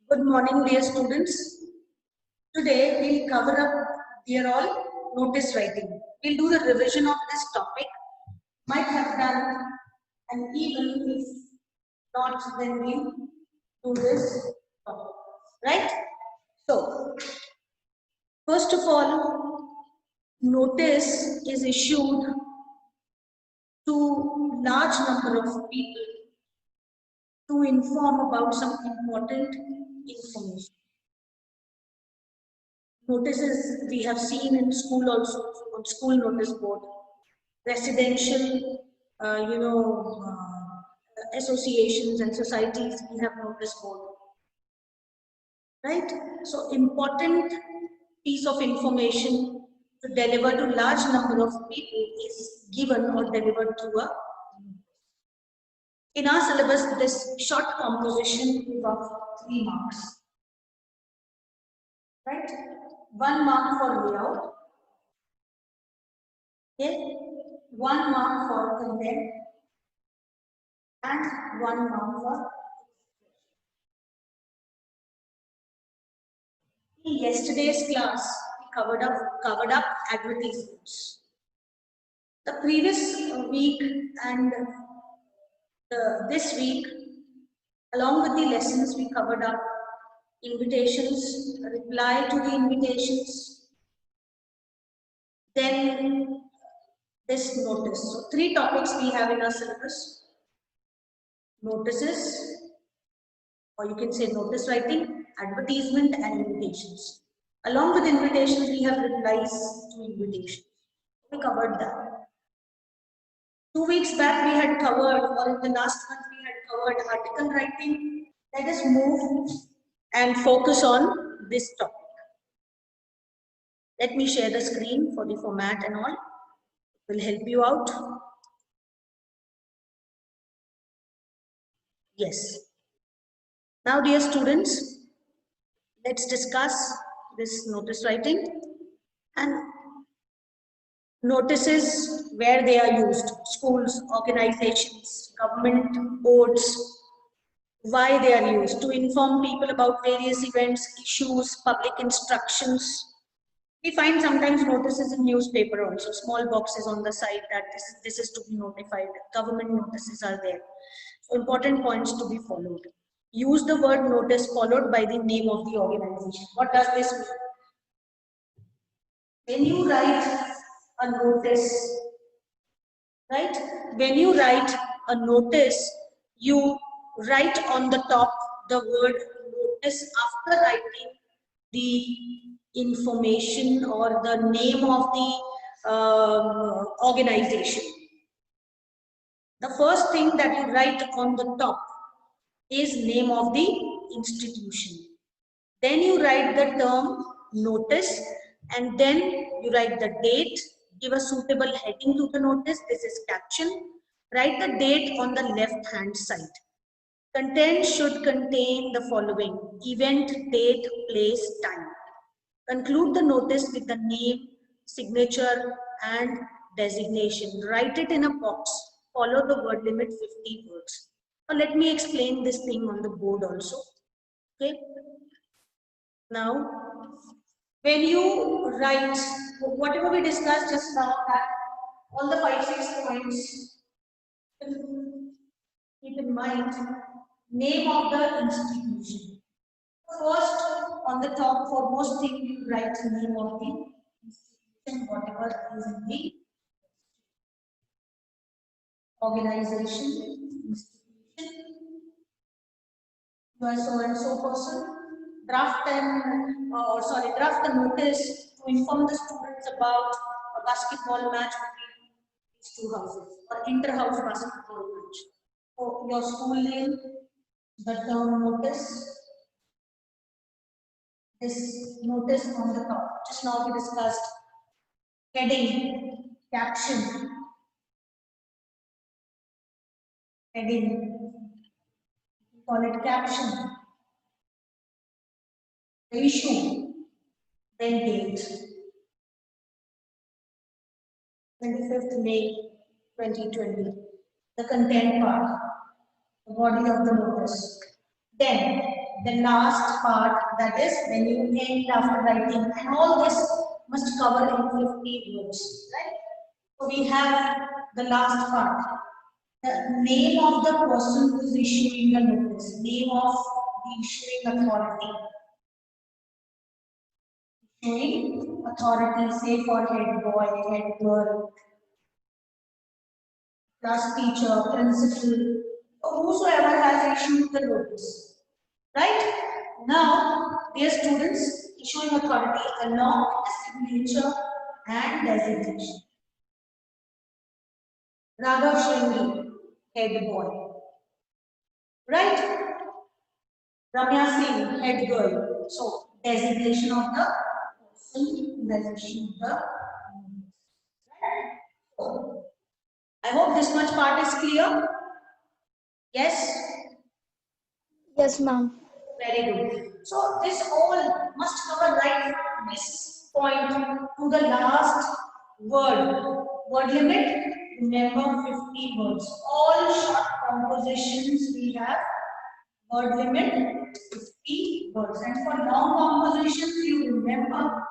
Good morning, dear students. Today we'll cover up, dear all, notice writing. We'll do the revision of this topic. Might have done, and even if not, then we'll do this topic. Right? So, first of all, notice is issued to large number of people to inform about some important information. Notices we have seen in school also, on school notice board, residential, associations and societies, we have notice board, right? So important piece of information to deliver to large number of people is given or delivered through a. In our syllabus, this short composition is of 3 marks, right? 1 mark for layout, okay? 1 mark for content, and 1 mark for. In yesterday's class, we covered up advertisements. The previous week and this week, along with the lessons, we covered up invitations, reply to the invitations, then this notice. So 3 topics we have in our syllabus: notices, or you can say notice writing, advertisement, and invitations. Along with invitations, we have replies to invitations. We covered that. 2 weeks back, we had covered, or in the last month, we had covered article writing. Let us move and focus on this topic. Let me share the screen for the format and all. It will help you out. Yes. Now, dear students, let's discuss this notice writing and notices, where they are used: schools, organizations, government boards. Why they are used: to inform people about various events, issues, public instructions. We find sometimes notices in newspaper also, small boxes on the side that this is to be notified. Government notices are there. So important points to be followed. Use the word notice followed by the name of the organization. What does this mean? When you write a notice, right? When you write a notice, you write on the top the word notice after writing the information or the name of the organization. The first thing that you write on the top is name of the institution. Then you write the term notice, and then you write the date. Give a suitable heading to the notice. This is caption. Write the date on the left hand side. Content should contain the following: event, date, place, time. Conclude the notice with the name, signature, and designation. Write it in a box. Follow the word limit, 50 words. Now let me explain this thing on the board also. Okay. Now, when you write whatever we discussed just now, that all the 5-6 points, keep in mind, name of the institution. First, on the top, for most things, you write the name of the institution, whatever is in the organization, institution. You are so and so person. Draft draft a notice to inform the students about a basketball match between these 2 houses, or inter-house basketball match. So your school name, the term notice, this notice on the top. Just now we discussed heading, caption, heading, we call it caption, the issue, then date, 25th May 2020, the content part, the body of the notice. Then the last part, that is when you end after writing, and all this must cover in 50 words, right? So we have the last part, the name of the person who is issuing the notice, name of the issuing authority. Issuing authority, say for head boy, head girl, class teacher, principal, or whosoever has issued the notice. Right? Now, dear students, issuing authority along with signature and designation. Raghav Shringi, head boy. Right? Ramya Singh, head girl. So, designation of the person, designation of the. So, I hope this much part is clear. Yes? Yes, ma'am. Very good. So this all must cover right from this point to the last word limit. Remember 50 words. All short compositions we have word limit 50 words. And for long compositions you remember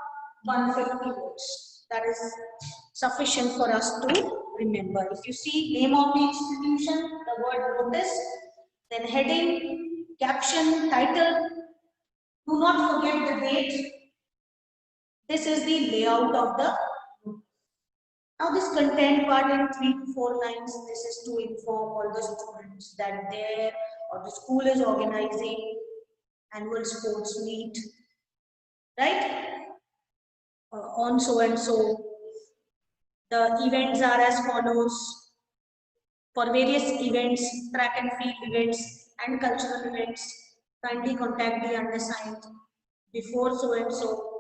150 words. That is sufficient for us to remember. If you see name of the institution, the word notice, then heading, caption, title. Do not forget the date. This is the layout of the notice. Now this content part in 3 to 4 lines, this is to inform all the students that their or the school is organizing annual sports meet, right? On so and so. The events are as follows. For various events, track and field events and cultural events, kindly contact the undersigned before so and so.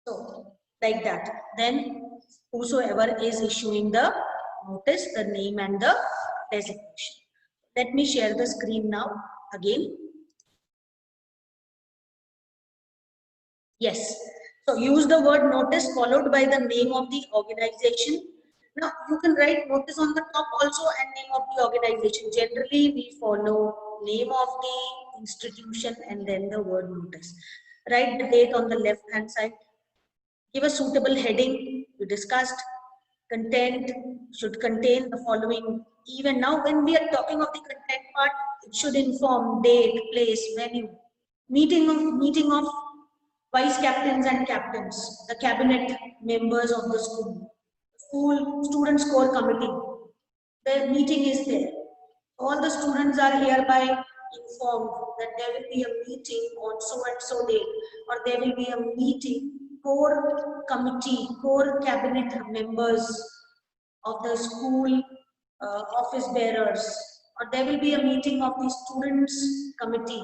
So, like that. Then, whosoever is issuing the notice, the name and the designation. Let me share the screen now again. Yes. So, use the word notice followed by the name of the organization. Now, you can write notice on the top also and name of the organization. Generally, we follow name of the institution and then the word notice. Write the date on the left hand side. Give a suitable heading. We discussed. Content should contain the following. Even now, when we are talking of the content part, it should inform date, place, venue, meeting of vice captains and captains, the cabinet members of the school students core committee. The meeting is there. All the students are hereby informed that there will be a meeting on so and so day, or there will be a meeting, core committee, core cabinet members of the school office bearers, or there will be a meeting of the students committee,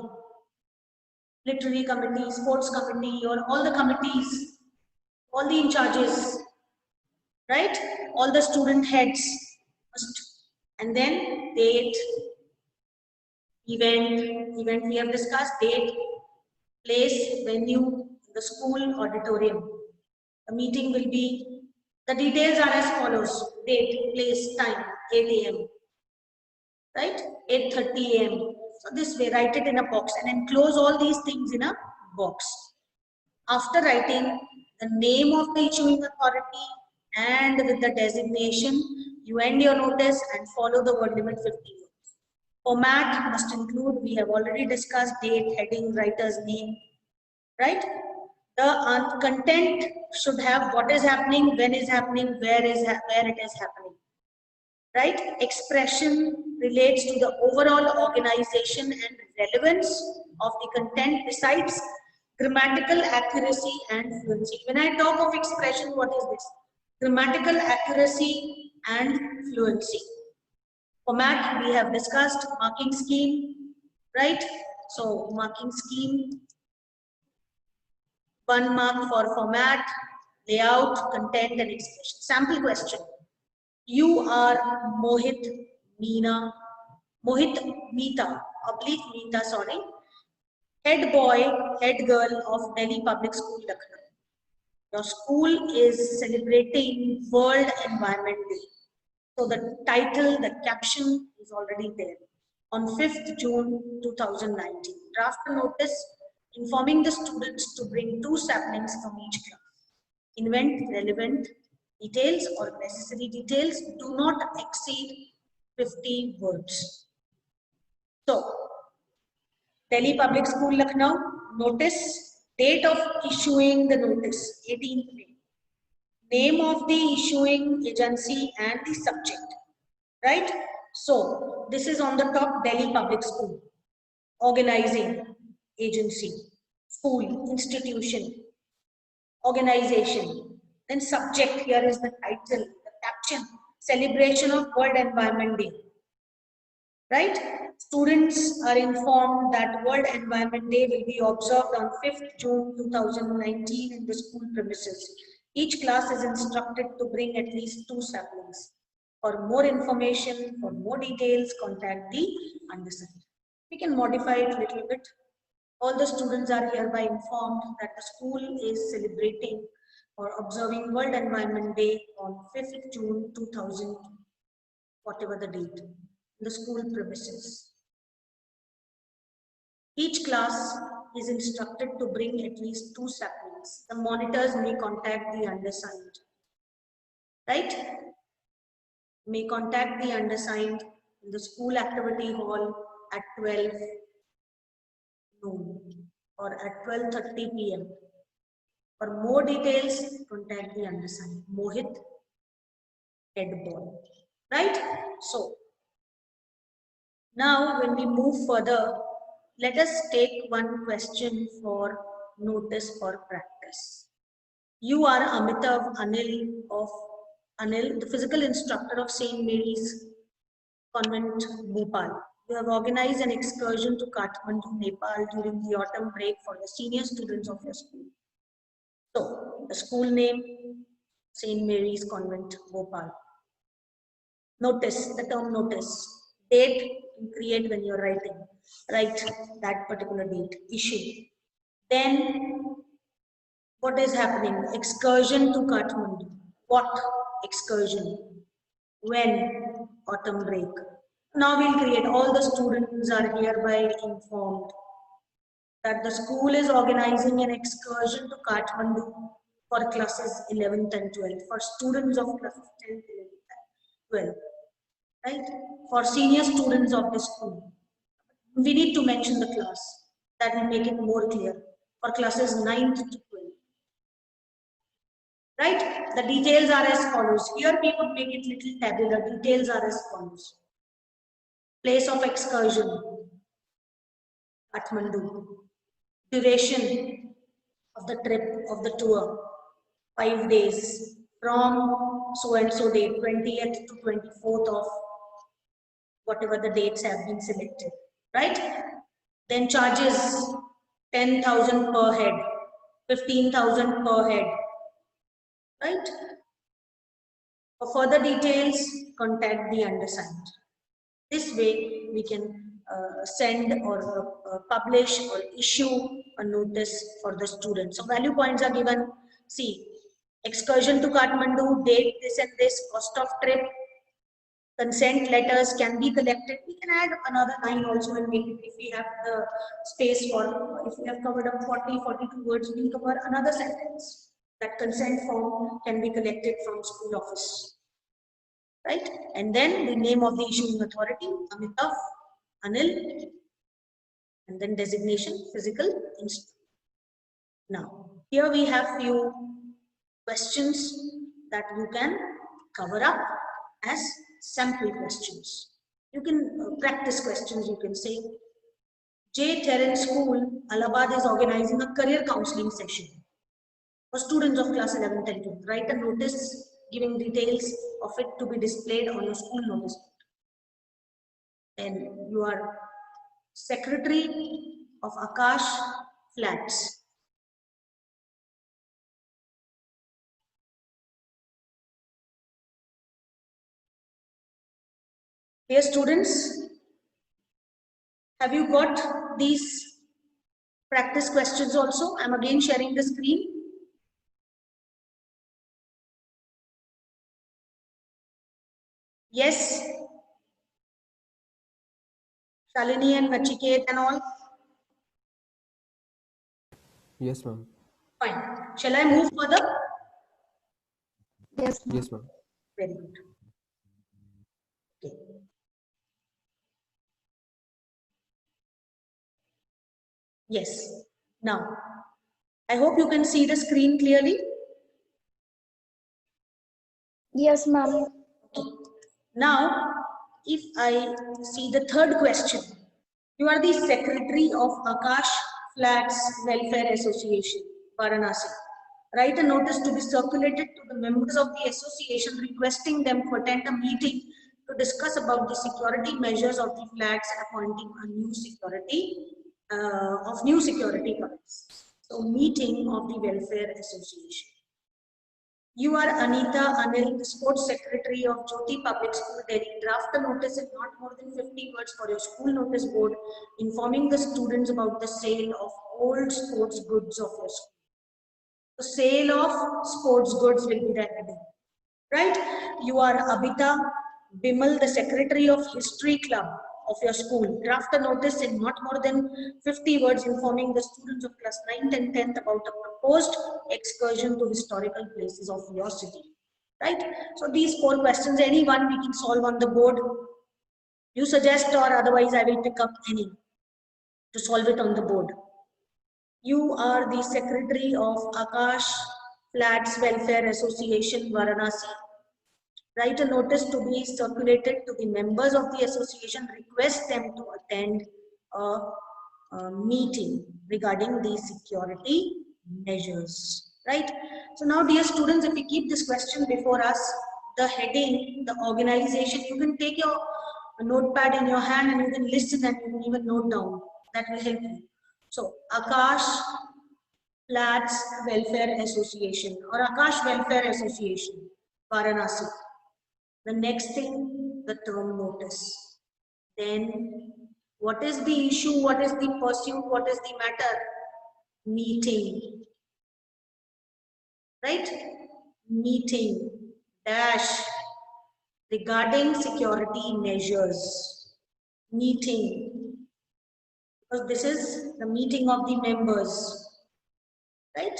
literary committee, sports committee, or all the committees, all the in charges, right? All the student heads must, and then date, event we have discussed, date, place, venue, the school auditorium. The meeting will be, the details are as follows: date, place, time, 8 a.m. right? 8:30 a.m. So this way, write it in a box and enclose all these things in a box. After writing the name of the issuing authority and with the designation, you end your notice and follow the word limit 50 words. Format must include, we have already discussed, date, heading, writer's name, right? The content should have what is happening, when is happening, where it is happening. Right? Expression relates to the overall organization and relevance of the content besides grammatical accuracy and fluency. When I talk of expression, what is this? Grammatical accuracy and fluency. Format, we have discussed. Marking scheme, right? So, marking scheme, 1 mark for format, layout, content and expression. Sample question. You are Mohit Meeta, sorry, head boy, head girl of Delhi Public School, Lucknow. Your school is celebrating World Environment Day. So the title, the caption is already there. On 5th June 2019. draft a notice informing the students to bring 2 saplings from each class. Invent relevant details or necessary details. Do not exceed 50 words. So, Delhi Public School, Lucknow, notice, date of issuing the notice, 18th May. Name of the issuing agency and the subject, right? So, this is on the top, Delhi Public School, organizing agency, school, institution, organization. Then subject, here is the title, the caption, celebration of World Environment Day. Right? Students are informed that World Environment Day will be observed on 5th June 2019 in the school premises. Each class is instructed to bring at least 2 saplings. For more information, for more details, contact the undersigned. We can modify it a little bit. All the students are hereby informed that the school is celebrating or observing World Environment Day on 5th June 2000, whatever the date, in the school premises. Each class is instructed to bring at least 2 saplings. The monitors may contact the undersigned, right? May contact the undersigned in the school activity hall at 12 noon or at 12:30 p.m. For more details, contact the undersigned, Mohit, head boy, right? So, now when we move further, let us take one question for notice for practice. You are Amitav Anil, the physical instructor of St. Mary's Convent, Bhopal. You have organized an excursion to Kathmandu, Nepal during the autumn break for the senior students of your school. So, the school name, St. Mary's Convent, Bhopal. Notice, the term notice. Date, you create when you're writing. Write that particular date. Issue. Then, what is happening? Excursion to Kathmandu. What excursion? When? Autumn break. Now we'll create, all the students are hereby informed that the school is organizing an excursion to Kathmandu for classes 11th and 12th, for students of classes 10th, 11th, and 12th, right? For senior students of the school. We need to mention the class, that will make it more clear, for classes 9th to 12th. Right? The details are as follows. Here we would make it little tabular. Details are as follows. Place of excursion, Kathmandu. Duration of the trip, of the tour, 5 days, from so and so date, 20th to 24th of whatever the dates have been selected, right? Then charges 10,000 per head, 15,000 per head, right? For further details, contact the undersigned. This way, we can send or publish or issue a notice for the students. So value points are given. See, excursion to Kathmandu, date this and this, cost of trip, consent letters can be collected. We can add another 9 also and make it, if we have the space for, if we have covered up 40, 42 words, we will cover another sentence. That consent form can be collected from school office. Right? And then the name of the issuing authority, Amitav Anil, and then designation, physical instructor. Now, here we have few questions that you can cover up as sample questions. You can practice questions, you can say. J. Terence School, Allahabad is organizing a career counseling session for students of class 11th and 12th. Write a notice giving details of it to be displayed on your school notice board. And you are secretary of Akash Flats. Dear students, have you got these practice questions also? I'm again sharing the screen. Yes, Shalini and Nachiket and all. Yes, ma'am. Fine. Shall I move further? Yes, ma'am. Yes, ma'am. Very good. Okay. Yes. Now, I hope you can see the screen clearly. Yes, ma'am. Okay. Now, if I see the third question, you are the secretary of Akash Flats Welfare Association, Varanasi. Write a notice to be circulated to the members of the association requesting them to attend a meeting to discuss about the security measures of the flats and appointing a new security guards. So, meeting of the Welfare Association. You are Anita Anil, the Sports Secretary of Jyoti Public School, Delhi. Draft a notice in not more than 50 words for your school notice board, informing the students about the sale of old sports goods of your school. The sale of sports goods will be the heading. Right? You are Abita Bimal, the Secretary of History Club of your school. Draft a notice in not more than 50 words informing the students of class 9th and 10th about a proposed excursion to historical places of your city. Right? So these 4 questions, any one we can solve on the board. You suggest, or otherwise I will pick up any to solve it on the board. You are the Secretary of Akash Flats Welfare Association, Varanasi. Write a notice to be circulated to the members of the association, request them to attend a meeting regarding the security measures, right? So now, dear students, if we keep this question before us, the heading, the organization, you can take your notepad in your hand and you can listen and you can even note down. That will help you. So, Akash Flats Welfare Association or Akash Welfare Association, Varanasi. The next thing, the term notice. Then, what is the issue? What is the pursuit? What is the matter? Meeting. Right? Meeting. Dash. Regarding security measures. Meeting. Because this is the meeting of the members. Right?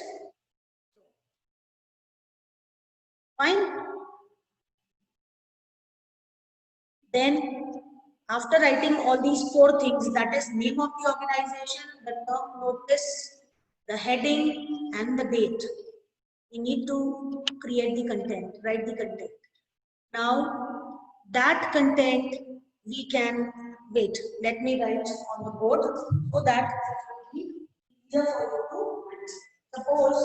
Fine. Then, after writing all these 4 things, that is name of the organization, the term notice, the heading, and the date, we need to create the content, write the content. Now, that content we can, wait, let me write on the board so that it will be easier for you to understand. Suppose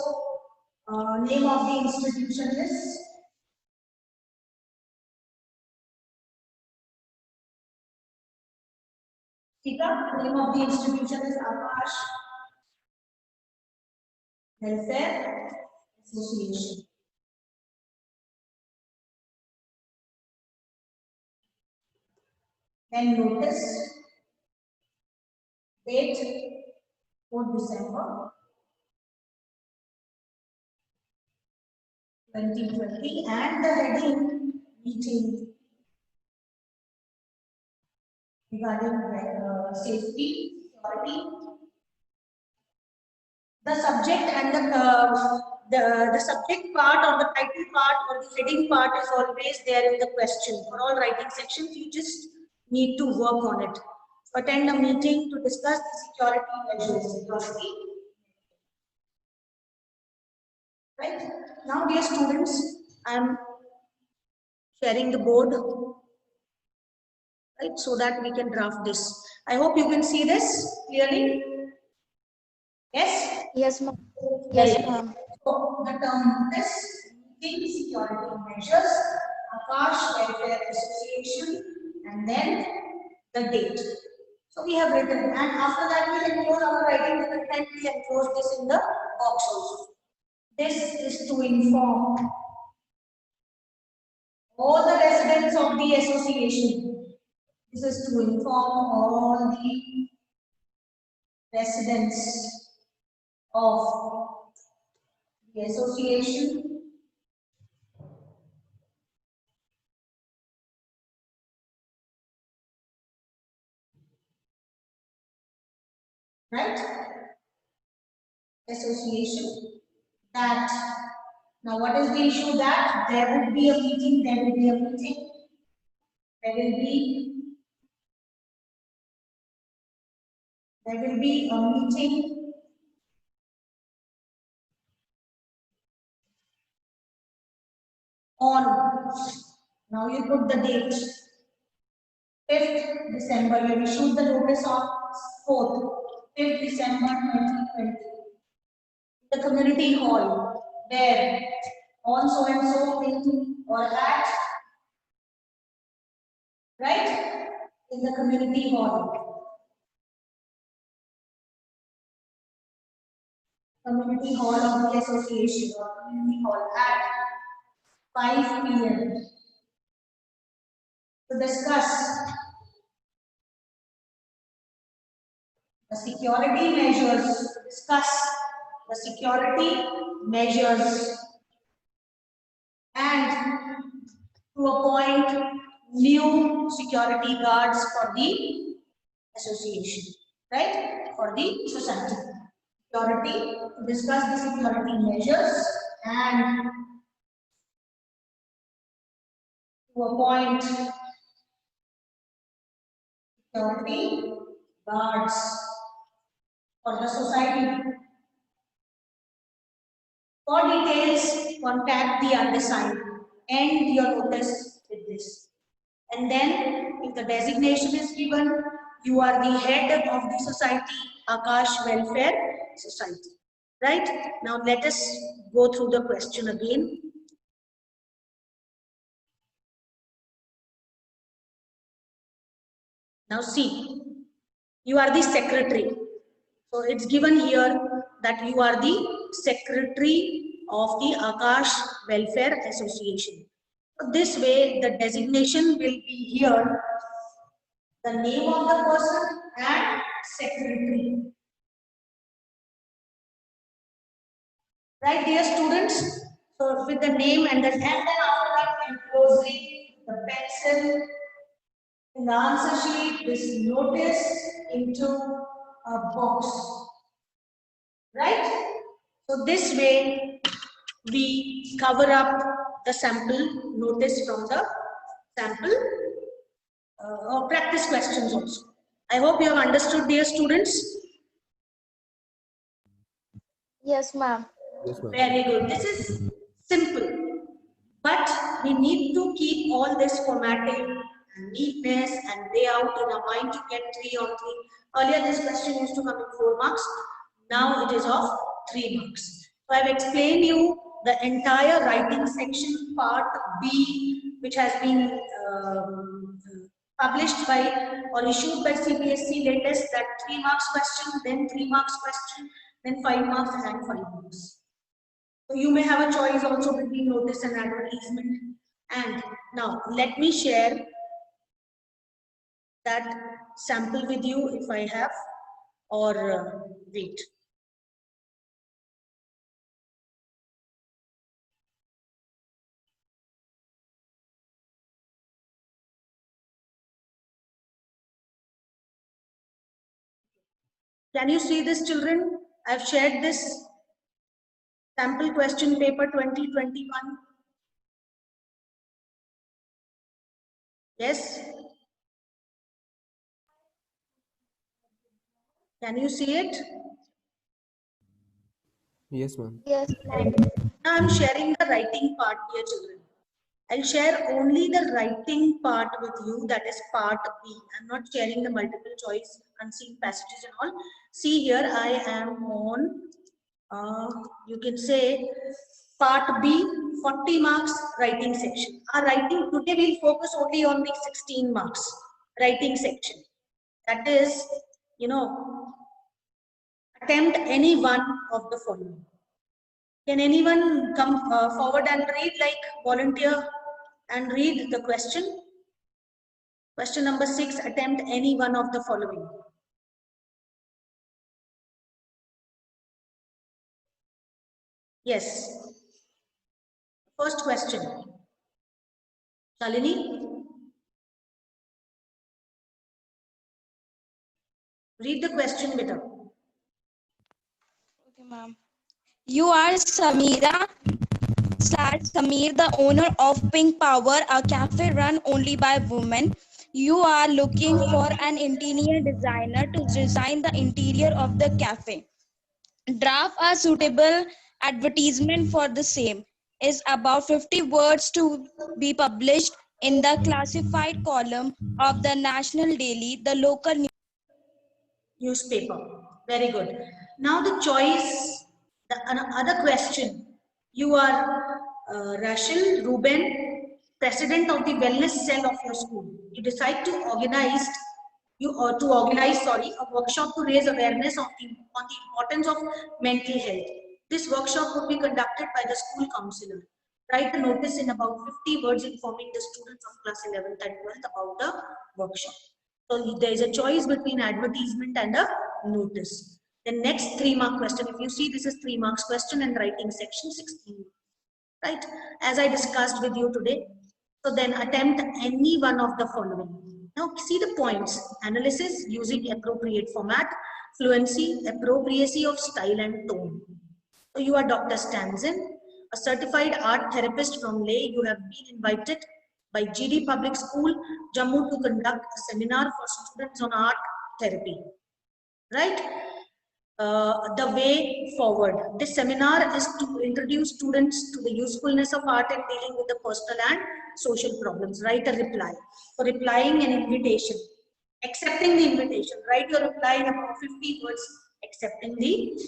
name of the institution is the name of the institution is Akash Welfare Association. And notice date 4 December 2020 and the heading meeting regarding safety, security. The subject and the subject part or the title part or the heading part is always there in the question. For all writing sections, you just need to work on it. Attend a meeting to discuss the security measures. Right? Now, dear students, I am sharing the board, right, so that we can draft this. I hope you can see this clearly. Yes? Yes, ma'am. Yes, Yes, ma'am. so the term notice, meeting security measures, Akash Welfare Association, and then the date. So we have written, and after that we enclose our writing the content, we enclose this in the box also. This is to inform all the residents of the association. This is to inform all the residents of the association right Association that, now what is the issue? That there would be a meeting, there will be a meeting, there will be a meeting on, now you put the date, 5th December, you issued the notice on 4th, 5th December 2020. The community hall, where on so and so in or at, right, in the community hall. Community hall of the association or community hall at 5 p.m. to discuss the security measures, and to appoint new security guards for the association, right? For the society. Security, to discuss the security measures and to appoint security guards for the society. For details, contact the undersigned. End your notice with this. And then, if the designation is given, you are the head of the society, Akash Welfare Society. Right? Now, let us go through the question again. Now, see, you are the secretary. So, it's given here that you are the secretary of the Akash Welfare Association. So, this way, the designation will be here, the name of the person and secretary. Right, dear students? So, with the name and then after that, enclosing the pencil in the answer sheet, this notice into a box. Right? So, this way, we cover up the sample notice from the sample or practice questions also. I hope you have understood, dear students. Yes, ma'am. Yes, ma'am. Very good. This is simple, but we need to keep all this formatting and neatness and layout in our mind to get 3 on 3. Earlier, this question used to come in 4 marks. Now it is of 3 marks. So I've explained you the entire writing section, part B, which has been published by or issued by CBSE latest, that 3 marks question, then 3 marks question, then 5 marks and 5 marks. So you may have a choice also between notice and advertisement. And now let me share that sample with you if I have, or wait. Can you see this, children? I've shared this sample question paper 2021. Yes? Can you see it? Yes, ma'am. Yes, ma'am. Now I'm sharing the writing part, dear children. I'll share only the writing part with you, that is part B. I'm not sharing the multiple choice, unseen passages and all. See here, I am on, you can say, part B, 40 marks writing section. Our writing, today we'll focus only on the 16 marks writing section. That is, you know, attempt any one of the following. Can anyone come forward and read, like volunteer and read the question? Question number 6, attempt any one of the following. Yes. First question. Shalini? Read the question, beta. Okay, ma'am. You are Samira / Samir, the owner of Pink Power, a cafe run only by women. You are looking for an interior designer to design the interior of the cafe. Draft a suitable advertisement for the same. Is about 50 words to be published in the classified column of the National Daily, the local newspaper. Very good. Now the choice, the other question. You are Rachel Ruben, president of the wellness cell of your school. You decide to organize, a workshop to raise awareness on the importance of mental health. This workshop would be conducted by the school counselor. Write a notice in about 50 words informing the students of class 11th and 12th about the workshop. So there is a choice between advertisement and a notice. The next 3-mark question, if you see, this is 3 marks question and writing section 16, right? As I discussed with you today. So then attempt any one of the following. Now see the points: analysis using appropriate format, fluency, appropriacy of style and tone. So you are Dr. Stanzen, a certified art therapist from Leh. You have been invited by GD Public School, Jammu, to conduct a seminar for students on art therapy, right? The way forward. This seminar is to introduce students to the usefulness of art in dealing with the personal and social problems. Write a reply. For replying an invitation, accepting the invitation, write your reply in about 50 words, accepting the.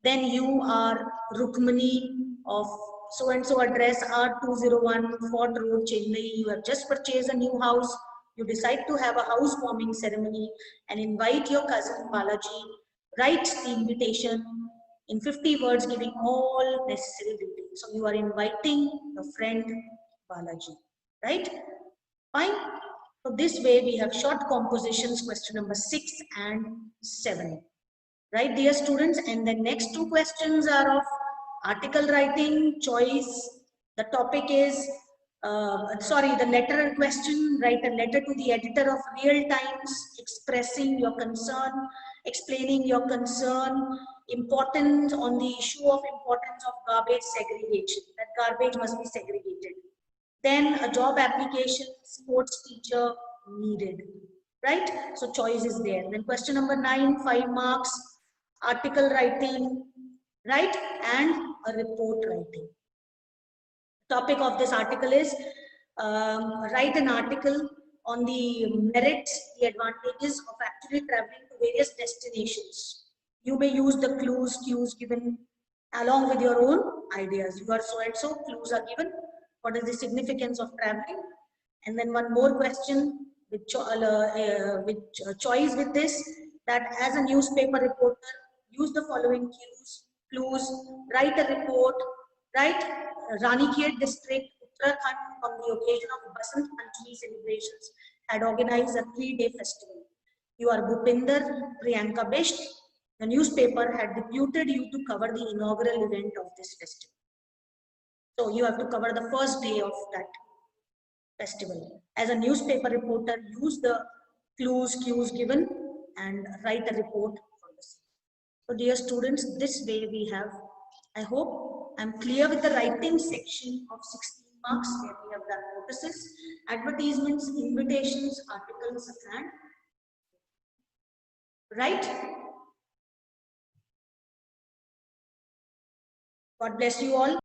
Then you are Rukmani of so and so address R201 Fort Road, Chennai. You have just purchased a new house. You decide to have a housewarming ceremony and invite your cousin Balaji. Write the invitation in 50 words, giving all necessary details. So you are inviting your friend Balaji, right? Fine. So this way we have short compositions, question number 6 and 7. Right, dear students? And the next 2 questions are of article writing choice. The topic is, the letter question. Write a letter to the editor of Real Times expressing your concern, explaining your concern, importance on the issue of importance of garbage segregation. That garbage must be segregated. Then a job application, sports teacher needed. Right? So choice is there. Then question number 9, 5 marks, article writing, right? And a report writing. Topic of this article is write an article on the merits, the advantages of actually traveling to various destinations. You may use the cues given along with your own ideas. You are so and so, clues are given. What is the significance of traveling? And then one more question with choice with this, that as a newspaper reporter, use the following clues, write a report, right? Ranikhet district, Uttarakhand, on the occasion of Basant Panchami celebrations, had organized a 3-day festival. You are Bhupinder Priyanka Bisht. The newspaper had deputed you to cover the inaugural event of this festival. So you have to cover the first day of that festival. As a newspaper reporter, use the cues given and write a report for the same. So dear students, this way we have, I hope I'm clear with the writing section of 16 marks where we have done notices, advertisements, invitations, articles, and right? God bless you all.